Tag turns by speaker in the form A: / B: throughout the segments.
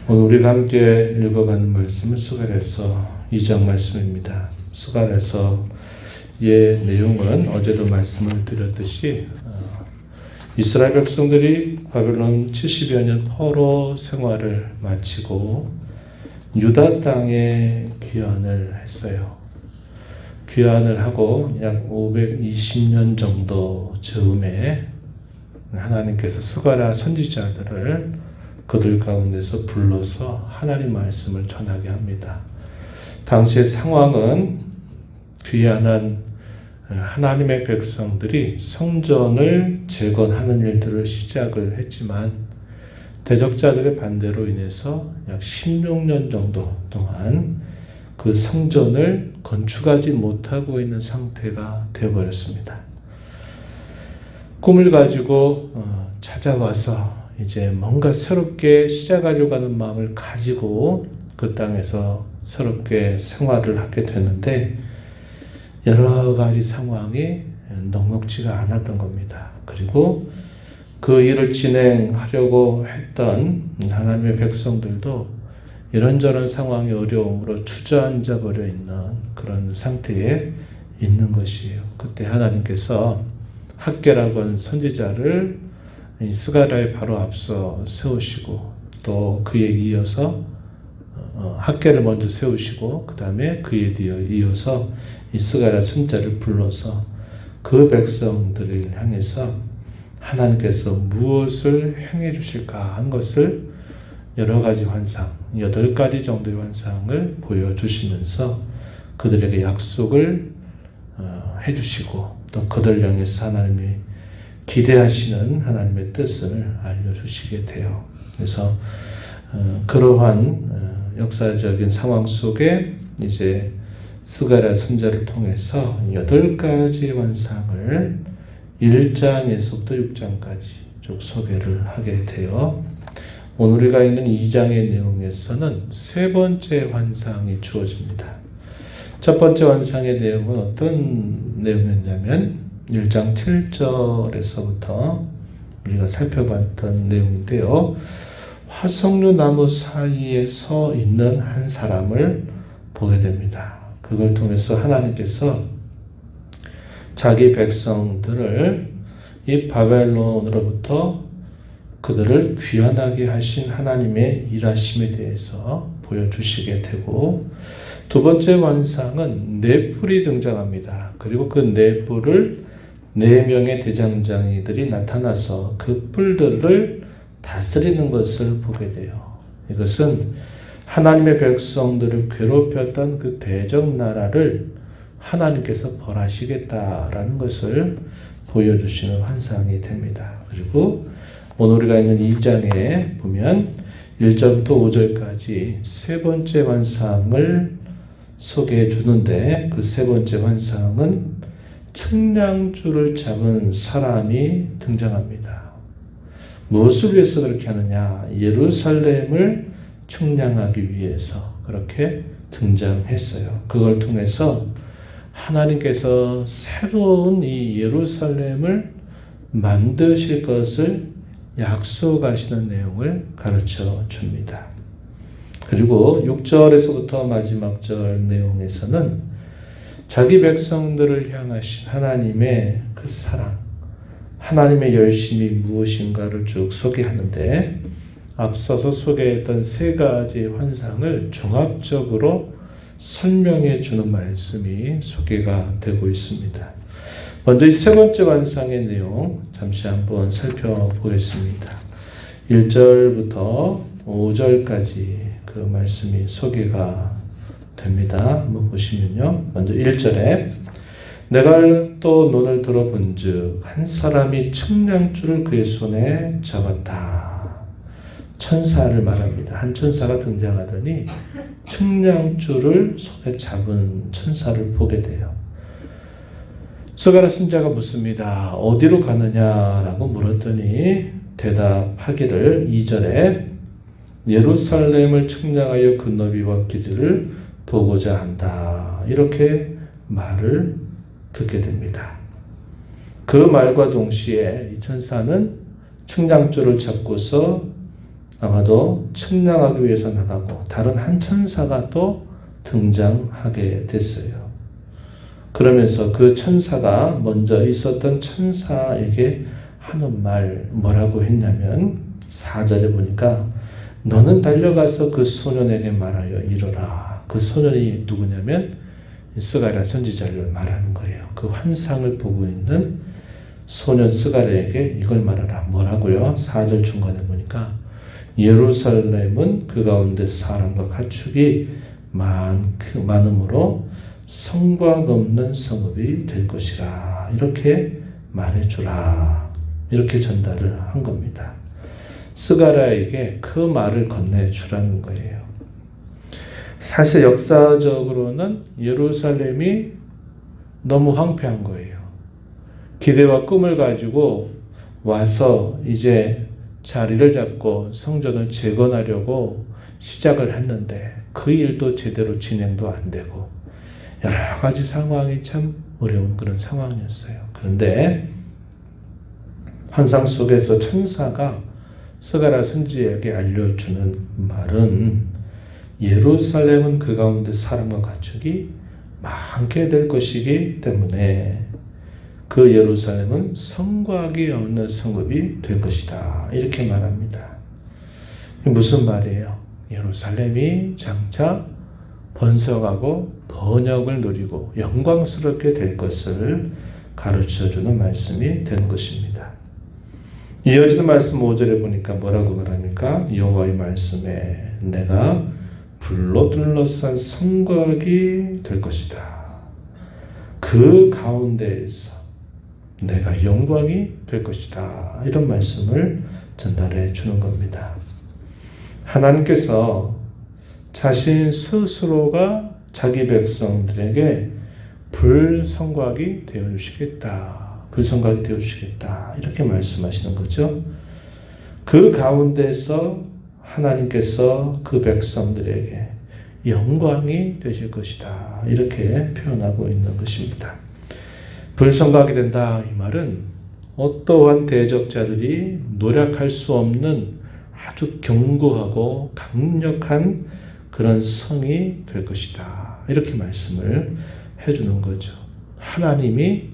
A: 오늘 우리가 함께 읽어가는 말씀은 스가랴서 2장 말씀입니다. 스가랴서의 내용은 어제도 말씀을 드렸듯이 이스라엘 백성들이 바벨론 70여 년 포로 생활을 마치고 유다 땅에 귀환을 했어요. 귀환을 하고 약 520년 정도 즈음에 하나님께서 스가랴 선지자들을 그들 가운데서 불러서 하나님 말씀을 전하게 합니다. 당시의 상황은 귀환한 하나님의 백성들이 성전을 재건하는 일들을 시작을 했지만 대적자들의 반대로 인해서 약 16년 정도 동안 그 성전을 건축하지 못하고 있는 상태가 되어버렸습니다. 꿈을 가지고 찾아와서 이제 뭔가 새롭게 시작하려고 하는 마음을 가지고 그 땅에서 새롭게 생활을 하게 되는데 여러 가지 상황이 녹록지가 않았던 겁니다. 그리고 그 일을 진행하려고 했던 하나님의 백성들도 이런저런 상황이 어려움으로 주저앉아 버려 있는 그런 상태에 있는 것이에요. 그때 하나님께서 학개라고 하는 선지자를 스가랴의 바로 앞서 세우시고 또 그에 이어서 학개를 먼저 세우시고 그 다음에 그에 이어서 이 스가랴 선지자를 불러서 그 백성들을 향해서 하나님께서 무엇을 행해 주실까 한 것을 여러 가지 환상, 8가지 정도의 환상을 보여주시면서 그들에게 약속을 해주시고 또 그들 향해서 하나님이 기대하시는 하나님의 뜻을 알려주시게 돼요. 그래서 그러한 역사적인 상황 속에 이제 스가랴 선지자를 통해서 8가지의 환상을 1장에서부터 6장까지 쭉 소개를 하게 돼요. 오늘 우리가 있는 2장의 내용에서는 세 번째 환상이 주어집니다. 첫 번째 환상의 내용은 어떤 내용이었냐면 1장 7절에서부터 우리가 살펴봤던 내용인데요. 화석류 나무 사이에 서 있는 한 사람을 보게 됩니다. 그걸 통해서 하나님께서 자기 백성들을 이 바벨론으로부터 그들을 귀환하게 하신 하나님의 일하심에 대해서 보여주시게 되고 두 번째 환상은 네 뿔이 등장합니다. 그리고 그 네 뿔을 4명의 대장장이들이 나타나서 그 뿔들을 다스리는 것을 보게 돼요. 이것은 하나님의 백성들을 괴롭혔던 그 대적 나라를 하나님께서 벌하시겠다라는 것을 보여주시는 환상이 됩니다. 그리고 오늘 우리가 있는 2장에 보면 1절부터 5절까지 세 번째 환상을 소개해 주는데 그 세 번째 환상은 측량줄을 잡은 사람이 등장합니다. 무엇을 위해서 그렇게 하느냐? 예루살렘을 측량하기 위해서 그렇게 등장했어요. 그걸 통해서 하나님께서 새로운 이 예루살렘을 만드실 것을 약속하시는 내용을 가르쳐 줍니다. 그리고 6절에서부터 마지막 절 내용에서는 자기 백성들을 향하신 하나님의 그 사랑, 하나님의 열심이 무엇인가를 쭉 소개하는데 앞서서 소개했던 세 가지 환상을 종합적으로 설명해 주는 말씀이 소개가 되고 있습니다. 먼저 이 세 번째 환상의 내용 잠시 한번 살펴보겠습니다. 1절부터 5절까지 그 말씀이 소개가 됩니다. 한번 보시면요. 먼저 1절에 내가 또 눈을 들어본 즉 한 사람이 측량줄을 그의 손에 잡았다. 천사를 말합니다. 한 천사가 등장하더니 측량줄을 손에 잡은 천사를 보게 돼요. 스가랴 선지자가 묻습니다. 어디로 가느냐라고 물었더니 대답하기를 2절에 예루살렘을 측량하여 그 너비와 길이를 보고자 한다. 이렇게 말을 듣게 됩니다. 그 말과 동시에 이 천사는 측량줄을 잡고서 아마도 측량하기 위해서 나가고 다른 한 천사가 또 등장하게 됐어요. 그러면서 그 천사가 먼저 있었던 천사에게 하는 말 뭐라고 했냐면 4절에 보니까 너는 달려가서 그 소년에게 말하여 이르라. 그 소년이 누구냐면 스가랴 선지자를 말하는 거예요. 그 환상을 보고 있는 소년 스가랴에게 이걸 말하라. 뭐라고요? 4절 중간에 보니까 예루살렘은 그 가운데 사람과 가축이 많음으로 성곽 없는 성읍이 될 것이라. 이렇게 말해주라. 이렇게 전달을 한 겁니다. 스가랴에게 그 말을 건네주라는 거예요. 사실 역사적으로는 예루살렘이 너무 황폐한 거예요. 기대와 꿈을 가지고 와서 이제 자리를 잡고 성전을 재건하려고 시작을 했는데 그 일도 제대로 진행도 안 되고 여러 가지 상황이 참 어려운 그런 상황이었어요. 그런데 환상 속에서 천사가 스가랴 선지자에게 알려주는 말은 예루살렘은 그 가운데 사람과 가축이 많게 될 것이기 때문에 그 예루살렘은 성곽이 없는 성읍이 될 것이다. 이렇게 말합니다. 무슨 말이에요? 예루살렘이 장차 번성하고 번영을 누리고 영광스럽게 될 것을 가르쳐주는 말씀이 되는 것입니다. 이어지는 말씀 5절에 보니까 뭐라고 말합니까? 여호와의 말씀에 내가 불로 둘러싼 성곽이 될 것이다. 그 가운데에서 내가 영광이 될 것이다. 이런 말씀을 전달해 주는 겁니다. 하나님께서 자신 스스로가 자기 백성들에게 불성곽이 되어주시겠다. 불성곽이 되어주시겠다. 이렇게 말씀하시는 거죠. 그 가운데서 하나님께서 그 백성들에게 영광이 되실 것이다. 이렇게 표현하고 있는 것입니다. 불성곽이 된다. 이 말은 어떠한 대적자들이 노력할 수 없는 아주 견고하고 강력한 그런 성이 될 것이다. 이렇게 말씀을 해주는 거죠. 하나님이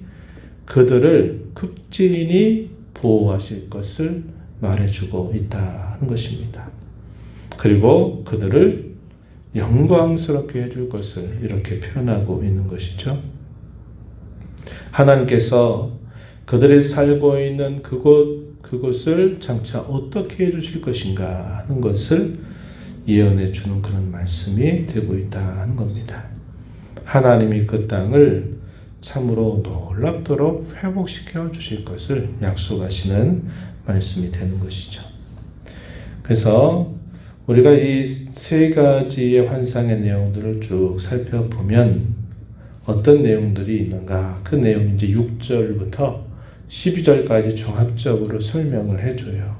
A: 그들을 극진히 보호하실 것을 말해주고 있다는 것입니다. 그리고 그들을 영광스럽게 해줄 것을 이렇게 표현하고 있는 것이죠. 하나님께서 그들이 살고 있는 그곳을 장차 어떻게 해주실 것인가 하는 것을 예언해 주는 그런 말씀이 되고 있다는 겁니다. 하나님이 그 땅을 참으로 놀랍도록 회복시켜 주실 것을 약속하시는 말씀이 되는 것이죠. 그래서 우리가 이 세 가지의 환상의 내용들을 쭉 살펴보면 어떤 내용들이 있는가? 그 내용이 이제 6절부터 12절까지 종합적으로 설명을 해줘요.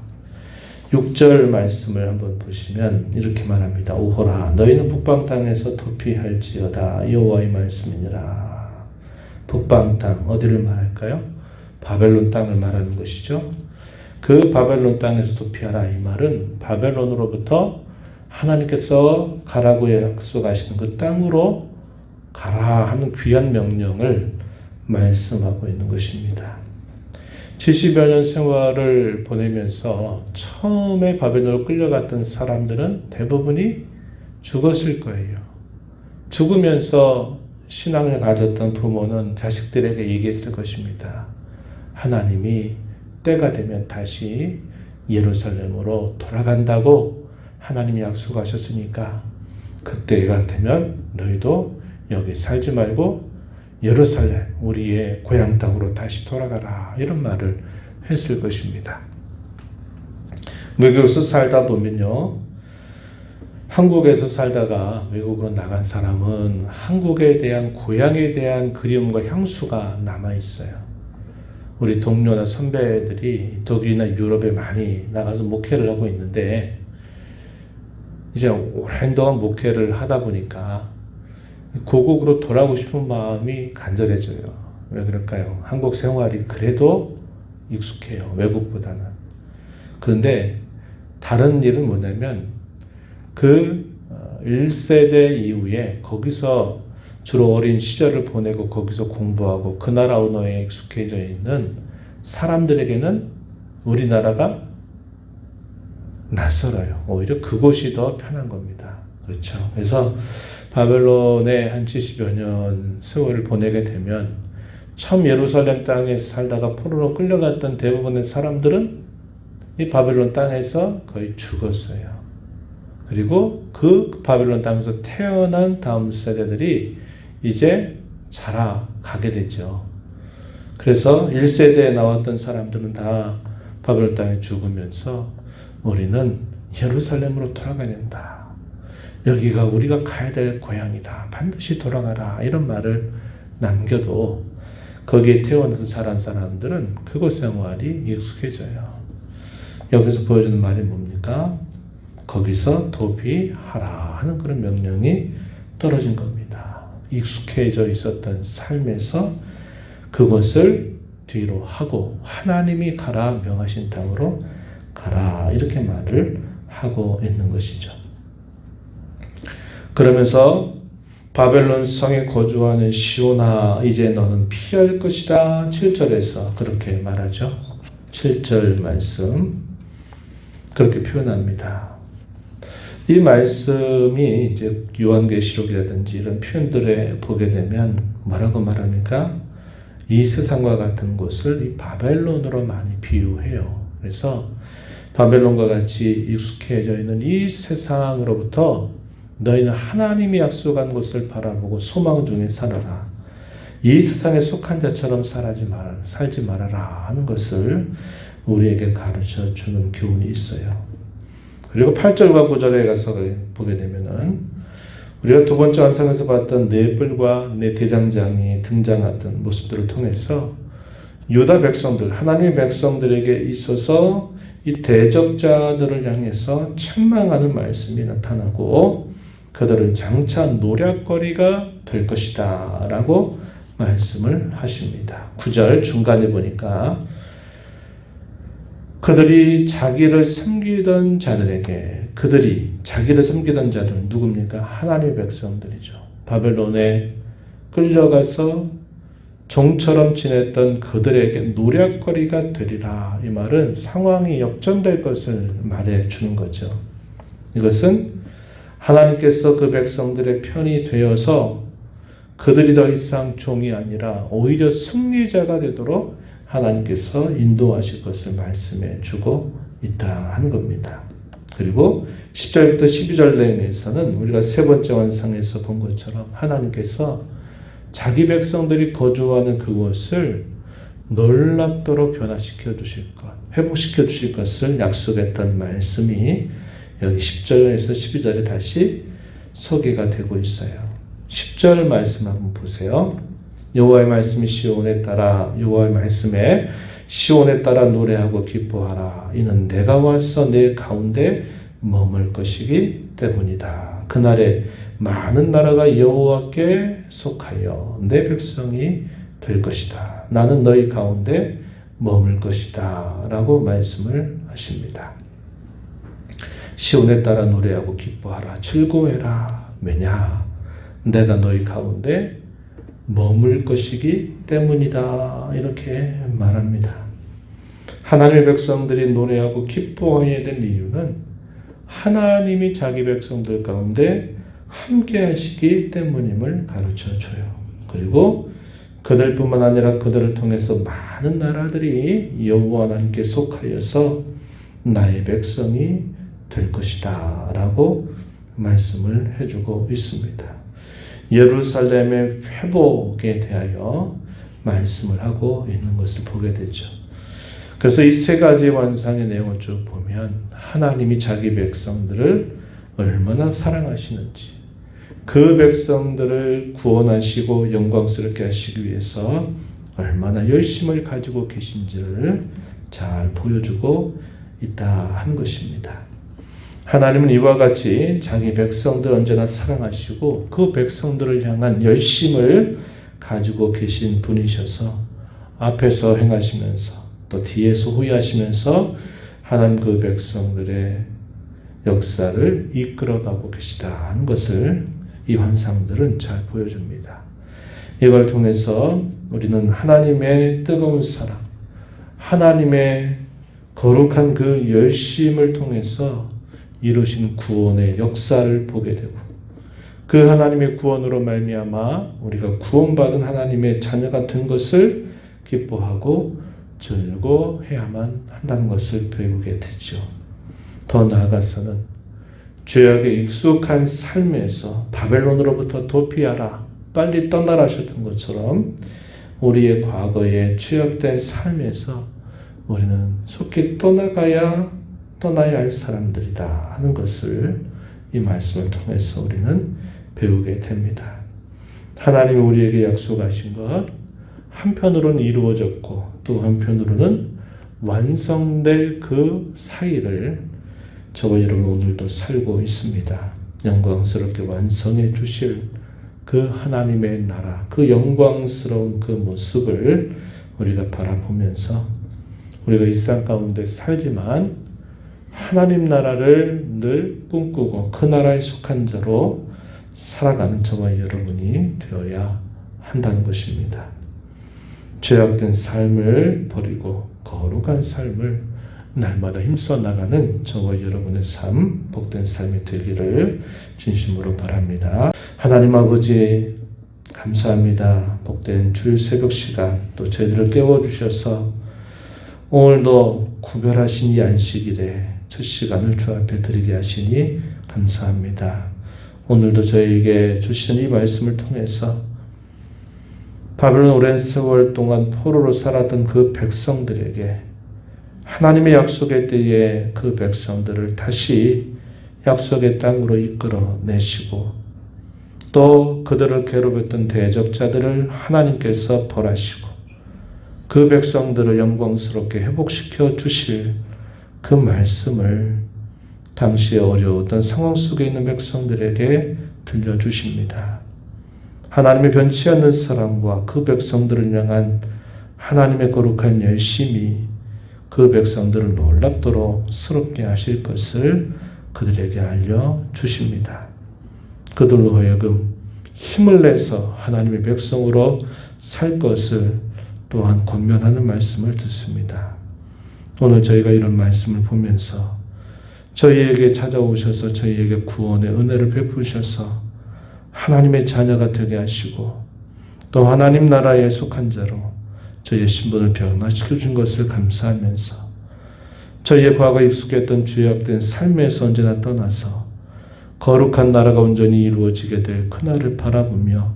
A: 6절 말씀을 한번 보시면 이렇게 말합니다. 오호라 너희는 북방 땅에서 도피할지어다. 여호와의 말씀이니라. 북방 땅 어디를 말할까요? 바벨론 땅을 말하는 것이죠. 그 바벨론 땅에서 도피하라. 이 말은 바벨론으로부터 하나님께서 가라고 약속하시는 그 땅으로 가라 하는 귀한 명령을 말씀하고 있는 것입니다. 70여 년 생활을 보내면서 처음에 바벨론으로 끌려갔던 사람들은 대부분이 죽었을 거예요. 죽으면서 신앙을 가졌던 부모는 자식들에게 얘기했을 것입니다. 하나님이 때가 되면 다시 예루살렘으로 돌아간다고 하나님이 약속하셨으니까 그때가 되면 너희도 여기 살지 말고 예루살렘 우리의 고향 땅으로 다시 돌아가라 이런 말을 했을 것입니다. 외국에서 살다 보면요, 한국에서 살다가 외국으로 나간 사람은 한국에 대한 고향에 대한 그리움과 향수가 남아 있어요. 우리 동료나 선배들이 독일이나 유럽에 많이 나가서 목회를 하고 있는데 이제 오랜 동안 목회를 하다 보니까 고국으로 돌아오고 싶은 마음이 간절해져요. 왜 그럴까요? 한국 생활이 그래도 익숙해요. 외국보다는. 그런데 다른 일은 뭐냐면 그 1세대 이후에 거기서 주로 어린 시절을 보내고 거기서 공부하고 그 나라 언어에 익숙해져 있는 사람들에게는 우리나라가 낯설어요. 오히려 그곳이 더 편한 겁니다. 그렇죠. 그래서 바벨론에 한 70여 년 세월을 보내게 되면 처음 예루살렘 땅에 살다가 포로로 끌려갔던 대부분의 사람들은 이 바벨론 땅에서 거의 죽었어요. 그리고 그 바벨론 땅에서 태어난 다음 세대들이 이제 자라가게 되죠. 그래서 1세대에 나왔던 사람들은 다 바벨론 땅에 죽으면서 우리는 예루살렘으로 돌아가야 된다. 여기가 우리가 가야 될 고향이다. 반드시 돌아가라. 이런 말을 남겨도 거기에 태어나서 자란 사람들은 그곳 생활이 익숙해져요. 여기서 보여주는 말이 뭡니까? 거기서 도피하라 하는 그런 명령이 떨어진 겁니다. 익숙해져 있었던 삶에서 그것을 뒤로 하고 하나님이 가라 명하신 땅으로 가라 이렇게 말을 하고 있는 것이죠. 그러면서 바벨론 성에 거주하는 시온아 이제 너는 피할 것이다. 7절에서 그렇게 말하죠. 7절 말씀 그렇게 표현합니다. 이 말씀이 이제 요한계시록이라든지 이런 표현들에 보게 되면 뭐라고 말합니까? 이 세상과 같은 곳을 이 바벨론으로 많이 비유해요. 그래서 바벨론과 같이 익숙해져 있는 이 세상으로부터 너희는 하나님이 약속한 것을 바라보고 소망 중에 살아라. 이 세상에 속한 자처럼 살지 말아라 하는 것을 우리에게 가르쳐 주는 교훈이 있어요. 그리고 8절과 9절에 가서 보게 되면은 우리가 두 번째 환상에서 봤던 네 뿔과 네 대장장이 등장했던 모습들을 통해서 유다 백성들, 하나님의 백성들에게 있어서 이 대적자들을 향해서 책망하는 말씀이 나타나고 그들은 장차 노략거리가 될 것이다 라고 말씀을 하십니다. 9절 중간에 보니까 그들이 자기를 섬기던 자들에게 그들이 자기를 섬기던 자들은 누굽니까? 하나님의 백성들이죠. 바벨론에 끌려가서 종처럼 지냈던 그들에게 노략거리가 되리라. 이 말은 상황이 역전될 것을 말해주는 거죠. 이것은 하나님께서 그 백성들의 편이 되어서 그들이 더 이상 종이 아니라 오히려 승리자가 되도록 하나님께서 인도하실 것을 말씀해 주고 있다 하는 겁니다. 그리고 10절부터 12절 내용에서는 우리가 세 번째 환상에서 본 것처럼 하나님께서 자기 백성들이 거주하는 그곳을 놀랍도록 변화시켜 주실 것, 회복시켜 주실 것을 약속했던 말씀이 여기 10절에서 12절에 다시 소개가 되고 있어요. 10절 말씀 한번 보세요. 여호와의 말씀이 시온에 따라 여호와의 말씀에 시온에 따라 노래하고 기뻐하라. 이는 내가 와서 내 가운데 머물 것이기 때문이다. 그날에 많은 나라가 여호와께 속하여 내 백성이 될 것이다. 나는 너희 가운데 머물 것이다. 라고 말씀을 하십니다. 시온에 따라 노래하고 기뻐하라. 즐거워해라. 왜냐? 내가 너희 가운데 머물 것이기 때문이다. 이렇게 말합니다. 하나님의 백성들이 노래하고 기뻐해야 될 이유는 하나님이 자기 백성들 가운데 함께 하시기 때문임을 가르쳐 줘요. 그리고 그들뿐만 아니라 그들을 통해서 많은 나라들이 여호와 하나님께 속하여서 나의 백성이 될 것이다 라고 말씀을 해주고 있습니다. 예루살렘의 회복에 대하여 말씀을 하고 있는 것을 보게 되죠. 그래서 이 세 가지 환상의 내용을 쭉 보면 하나님이 자기 백성들을 얼마나 사랑하시는지, 그 백성들을 구원하시고 영광스럽게 하시기 위해서 얼마나 열심을 가지고 계신지를 잘 보여주고 있다 하는 것입니다. 하나님은 이와 같이 자기 백성들 언제나 사랑하시고 그 백성들을 향한 열심을 가지고 계신 분이셔서 앞에서 행하시면서 또 뒤에서 후회하시면서 하나님 그 백성들의 역사를 이끌어가고 계시다 하는 것을 이 환상들은 잘 보여줍니다. 이걸 통해서 우리는 하나님의 뜨거운 사랑, 하나님의 거룩한 그 열심을 통해서 이루신 구원의 역사를 보게 되고, 그 하나님의 구원으로 말미암아 우리가 구원받은 하나님의 자녀가 된 것을 기뻐하고 즐거워해야만 한다는 것을 배우게 되죠. 더 나아가서는 죄악에 익숙한 삶에서 바벨론으로부터 도피하라, 빨리 떠나라 하셨던 것처럼 우리의 과거의 죄악된 삶에서 우리는 속히 떠나야 할 사람들이다 하는 것을 이 말씀을 통해서 우리는 배우게 됩니다. 하나님이 우리에게 약속하신 것 한편으로는 이루어졌고 또 한편으로는 완성될 그 사이를 저와 여러분 오늘도 살고 있습니다. 영광스럽게 완성해 주실 그 하나님의 나라, 그 영광스러운 그 모습을 우리가 바라보면서 우리가 이 세상 가운데 살지만 하나님 나라를 늘 꿈꾸고 그 나라에 속한 자로 살아가는 저와 여러분이 되어야 한다는 것입니다. 죄악된 삶을 버리고 거룩한 삶을 날마다 힘써 나가는 저와 여러분의 삶, 복된 삶이 되기를 진심으로 바랍니다. 하나님 아버지 감사합니다. 복된 주일 새벽 시간 또 저희들을 깨워주셔서 오늘도 구별하신 이 안식일에 첫 시간을 주 앞에 드리게 하시니 감사합니다. 오늘도 저희에게 주신 이 말씀을 통해서 바벨론 오랜 세월 동안 포로로 살았던 그 백성들에게 하나님의 약속의 때에 그 백성들을 다시 약속의 땅으로 이끌어 내시고 또 그들을 괴롭혔던 대적자들을 하나님께서 벌하시고 그 백성들을 영광스럽게 회복시켜 주실 그 말씀을 당시에 어려웠던 상황 속에 있는 백성들에게 들려주십니다. 하나님의 변치 않는 사랑과 그 백성들을 향한 하나님의 거룩한 열심이 그 백성들을 놀랍도록 스럽게 하실 것을 그들에게 알려주십니다. 그들로 하여금 힘을 내서 하나님의 백성으로 살 것을 또한 권면하는 말씀을 듣습니다. 오늘 저희가 이런 말씀을 보면서 저희에게 찾아오셔서 저희에게 구원의 은혜를 베푸셔서 하나님의 자녀가 되게 하시고 또 하나님 나라에 속한 자로 저희의 신분을 변화시켜 준 것을 감사하면서 저희의 과거에 익숙했던 죄악된 삶에서 언제나 떠나서 거룩한 나라가 온전히 이루어지게 될 그날을 바라보며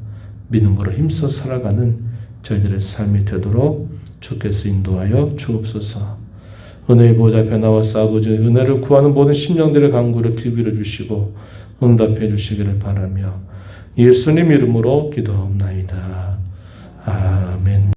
A: 믿음으로 힘써 살아가는 저희들의 삶이 되도록 주께서 인도하여 주옵소서. 은혜의 보좌 앞에 나와서 아버지의 은혜를 구하는 모든 심령들의 간구를 기울여 주시고 응답해 주시기를 바라며 예수님 이름으로 기도하옵나이다. 아멘.